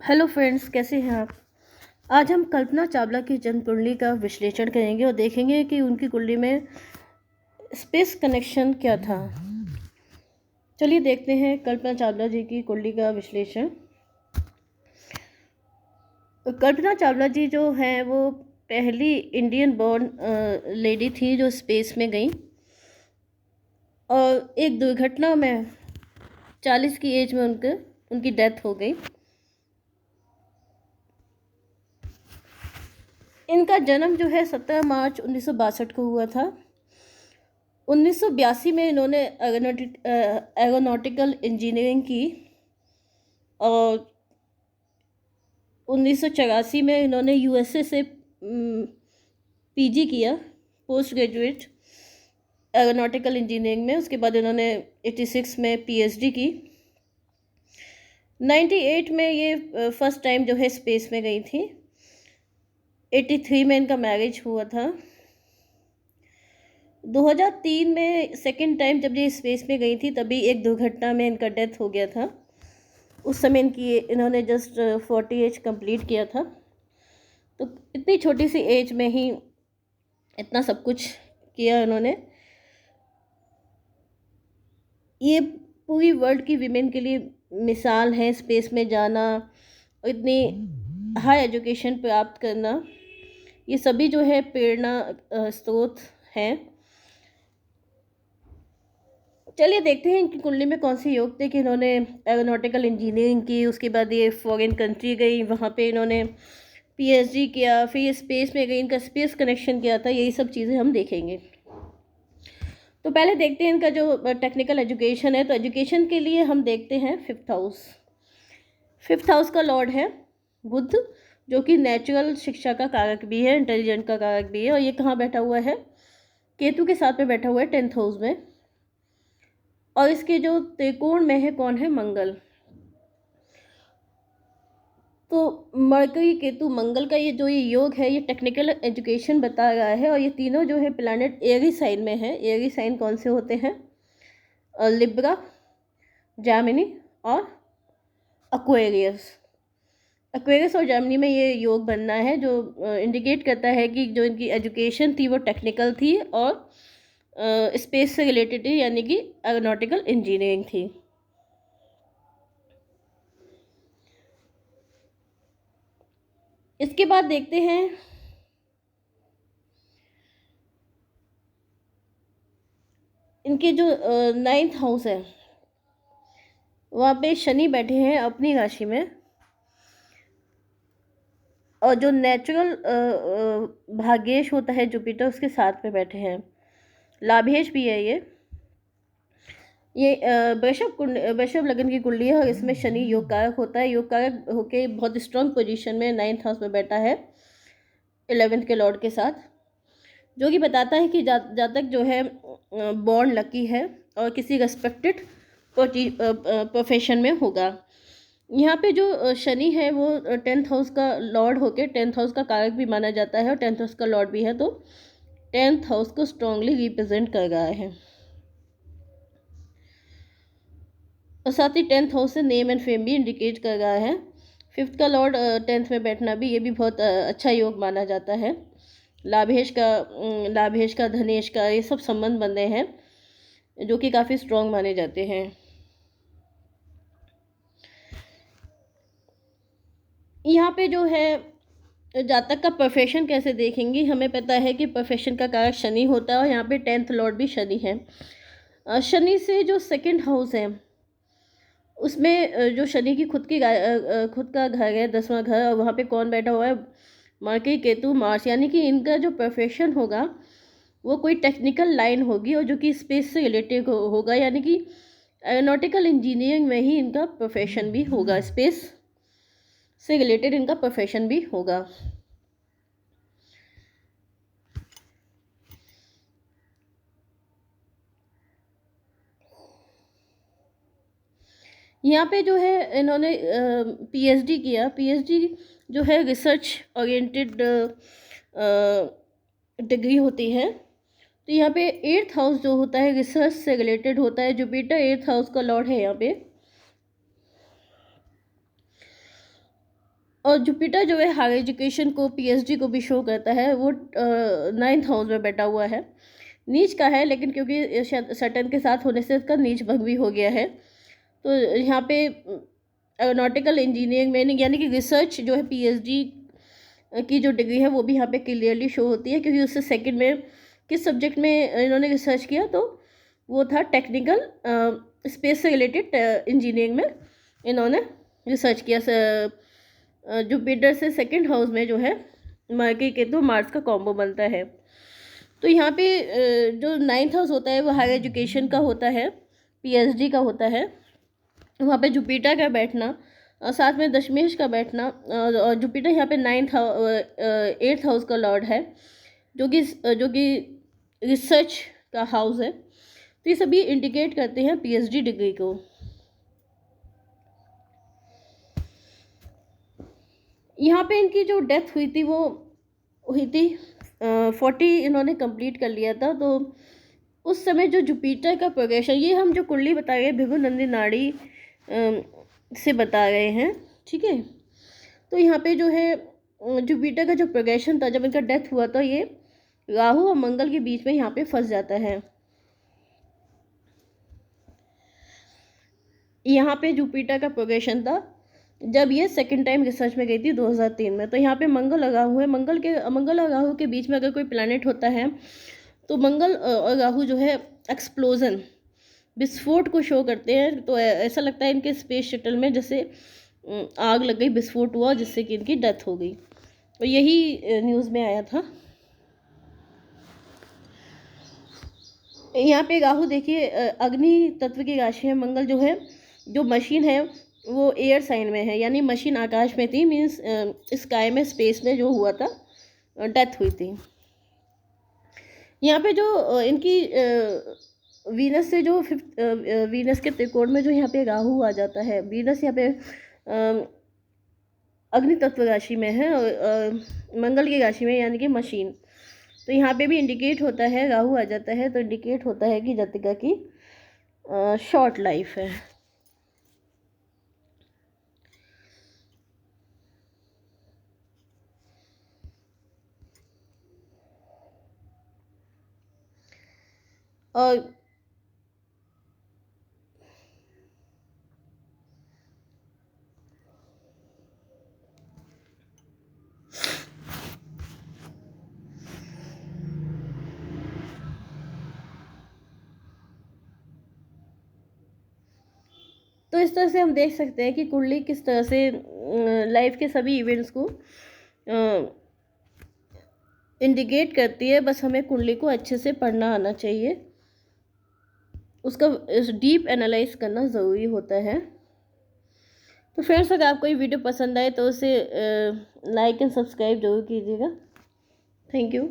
Hello friends, कैसे हैं आप। आज हम कल्पना चावला की जन्म कुंडली का विश्लेषण करेंगे और देखेंगे कि उनकी कुंडली में स्पेस कनेक्शन क्या था। चलिए देखते हैं कल्पना चावला जी की कुंडली का विश्लेषण। कल्पना चावला जी जो हैं वो पहली इंडियन बॉर्न लेडी थी जो स्पेस में गई और एक दुर्घटना में 40 की एज में उनकी डेथ हो गई। इनका जन्म जो है 17 मार्च 1962 को हुआ था। 1982 में इन्होंने एरोनॉटिकल इंजीनियरिंग की और 1984 में इन्होंने यूएसए से पीजी किया, पोस्ट ग्रेजुएट एरोनॉटिकल इंजीनियरिंग में। उसके बाद इन्होंने 86 में पीएचडी की। 98 में ये फर्स्ट टाइम जो है स्पेस में गई थी। 83 में इनका मैरिज हुआ था। 2003 में सेकेंड टाइम जब ये स्पेस में गई थी तभी एक दुर्घटना में इनका डेथ हो गया था। उस समय इन्होंने जस्ट 40 एज कंप्लीट किया था। तो इतनी छोटी सी एज में ही इतना सब कुछ किया इन्होंने। ये पूरी वर्ल्ड की विमेन के लिए मिसाल है, स्पेस में जाना और इतनी हाई एजुकेशन प्राप्त करना, ये सभी जो है प्रेरणा स्रोत हैं। चलिए देखते हैं इनकी कुंडली में कौन से योग थे कि इन्होंने एरोनॉटिकल इंजीनियरिंग की, उसके बाद ये फॉरेन कंट्री गई, वहाँ पे इन्होंने पीएचडी किया, फिर ये स्पेस में गई, इनका स्पेस कनेक्शन क्या था, यही सब चीज़ें हम देखेंगे। तो पहले देखते हैं इनका जो टेक्निकल एजुकेशन है। तो एजुकेशन के लिए हम देखते हैं फिफ्थ हाउस का लॉर्ड है बुध, जो कि नेचुरल शिक्षा का कारक भी है, इंटेलिजेंट का कारक भी है। और ये कहाँ बैठा हुआ है? केतु के साथ में बैठा हुआ है 10th हाउस में। और इसके जो त्रिकोण में है कौन है? मंगल। तो मरकरी केतु मंगल का ये योग है, ये टेक्निकल एजुकेशन बता रहा है। और ये तीनों जो है प्लैनेट एरी साइन में है। एरी साइन कौन से होते हैं? लिब्रा, जैमिनी और एक्वेरियस। एक्वेरियस और जैमिनी में ये योग बनना है, जो इंडिकेट करता है कि जो इनकी एजुकेशन थी वो टेक्निकल थी और स्पेस से रिलेटेड थी, यानी कि एरोनॉटिकल इंजीनियरिंग थी। इसके बाद देखते हैं इनके जो 9th हाउस है वहाँ पे शनि बैठे हैं अपनी राशि में। और जो नेचुरल भाग्येश होता है जुपिटर, उसके साथ में बैठे हैं। लाभेश भी है ये वृषभ लगन की कुंडली है और इसमें शनि योग कारक होता है। योग कारक होके बहुत स्ट्रॉन्ग पोजीशन में 9th हाउस में बैठा है 11th के लॉर्ड के साथ, जो कि बताता है कि जातक जो है बॉर्न लकी है और किसी रेस्पेक्टेड प्रोफेशन में होगा। यहाँ पे जो शनि है वो 10th हाउस का लॉर्ड होके 10th हाउस का कारक भी माना जाता है और 10th हाउस का लॉर्ड भी है, तो 10th हाउस को स्ट्रांगली रिप्रेजेंट कर रहा है। और साथ ही 10th हाउस से नेम एंड फेम भी इंडिकेट कर रहा है। 5th का लॉर्ड 10th में बैठना भी, ये भी बहुत अच्छा योग माना जाता है। लाभेश का धनेश का ये सब संबंध बन रहे हैं जो कि काफ़ी स्ट्रॉन्ग माने जाते हैं। यहाँ पे जो है जातक का प्रोफेशन कैसे देखेंगे? हमें पता है कि प्रोफेशन का कारक शनि होता है और यहाँ पे 10th लॉर्ड भी शनि है। शनि से जो सेकंड हाउस है उसमें जो शनि की खुद का घर है 10वां घर, और वहाँ पे कौन बैठा हुआ है? मरकरी केतु मार्स, यानी कि इनका जो प्रोफेशन होगा वो कोई टेक्निकल लाइन होगी और जो कि स्पेस से रिलेटेड होगा, यानी कि एरोनॉटिकल इंजीनियरिंग में ही इनका प्रोफेशन भी होगा, स्पेस से रिलेटेड इनका प्रोफेशन भी होगा। यहाँ पे जो है इन्होंने पीएचडी किया। पीएचडी जो है रिसर्च ओरिएंटेड डिग्री होती है। तो यहाँ पे 8th हाउस जो होता है रिसर्च से रिलेटेड होता है। जुपिटर 8th हाउस का लॉर्ड है यहाँ पे। और जुपिटर जो है हायर एजुकेशन को, पीएचडी को भी शो करता है। वो 9th हाउस में बैठा हुआ है, नीच का है, लेकिन क्योंकि सैटर्न के साथ होने से इसका नीच भंग भी हो गया है। तो यहाँ पे एरोनॉटिकल इंजीनियरिंग में यानी कि रिसर्च जो है पीएचडी की जो डिग्री है वो भी यहाँ पे क्लियरली शो होती है, क्योंकि उससे सेकंड में किस सब्जेक्ट में इन्होंने रिसर्च किया, तो वो था टेक्निकल स्पेस से रिलेटेड इंजीनियरिंग में इन्होंने रिसर्च किया। जुपिटर से सेकंड हाउस में जो है मरकरी केतु मार्स का कॉम्बो बनता है। तो यहाँ पे जो 9th हाउस होता है वो हायर एजुकेशन का होता है, पीएचडी का होता है। वहाँ पे जुपिटर का बैठना और साथ में दशमेश का बैठना, और जुपिटर यहाँ पे 8th हाउस का लॉर्ड है, जो कि रिसर्च का हाउस है। तो ये सभी इंडिकेट करते हैं पीएचडी डिग्री को। यहाँ पे इनकी जो डेथ हुई थी वो हुई थी 40 इन्होंने कंप्लीट कर लिया था। तो उस समय जो जुपिटर का प्रोग्रेशन, ये हम जो कुंडली बता रहे हैं भृगुनंदी नाड़ी से बता रहे हैं, ठीक है। तो यहाँ पे जो है जुपिटर का जो प्रोग्रेशन था, जब इनका डेथ हुआ तो ये राहु और मंगल के बीच में यहाँ पे फंस जाता है। यहाँ पे जुपिटर का प्रोग्रेशन था जब ये सेकंड टाइम रिसर्च में गई थी 2003 में। तो यहाँ पे मंगल और राहु है, मंगल और राहु के बीच में अगर कोई प्लैनेट होता है तो मंगल और राहु जो है एक्सप्लोजन, विस्फोट को शो करते हैं। तो ऐसा लगता है इनके स्पेस शटल में जैसे आग लग गई, विस्फोट हुआ, जिससे कि इनकी डेथ हो गई। तो यही न्यूज़ में आया था। यहाँ पे राहु देखिए अग्नि तत्व की राशि है। मंगल जो है, जो मशीन है वो एयर साइन में है, यानी मशीन आकाश में थी, मीन्स स्काई में, स्पेस में जो हुआ था, डेथ हुई थी। यहाँ पे जो इनकी वीनस से जो वीनस के त्रिकोण में जो यहाँ पे राहु आ जाता है, वीनस यहाँ पे अग्नि तत्व राशि में है और मंगल की राशि में, यानी कि मशीन। तो यहाँ पे भी इंडिकेट होता है, राहु आ जाता है तो इंडिकेट होता है कि जातिका की शॉर्ट लाइफ है। और तो इस तरह से हम देख सकते हैं कि कुंडली किस तरह से लाइफ के सभी इवेंट्स को इंडिकेट करती है। बस हमें कुंडली को अच्छे से पढ़ना आना चाहिए, उसका डीप एनालाइज करना ज़रूरी होता है। तो फ्रेंड्स, अगर आपको ये वीडियो पसंद आए तो उसे लाइक एंड सब्सक्राइब जरूर कीजिएगा। Thank you.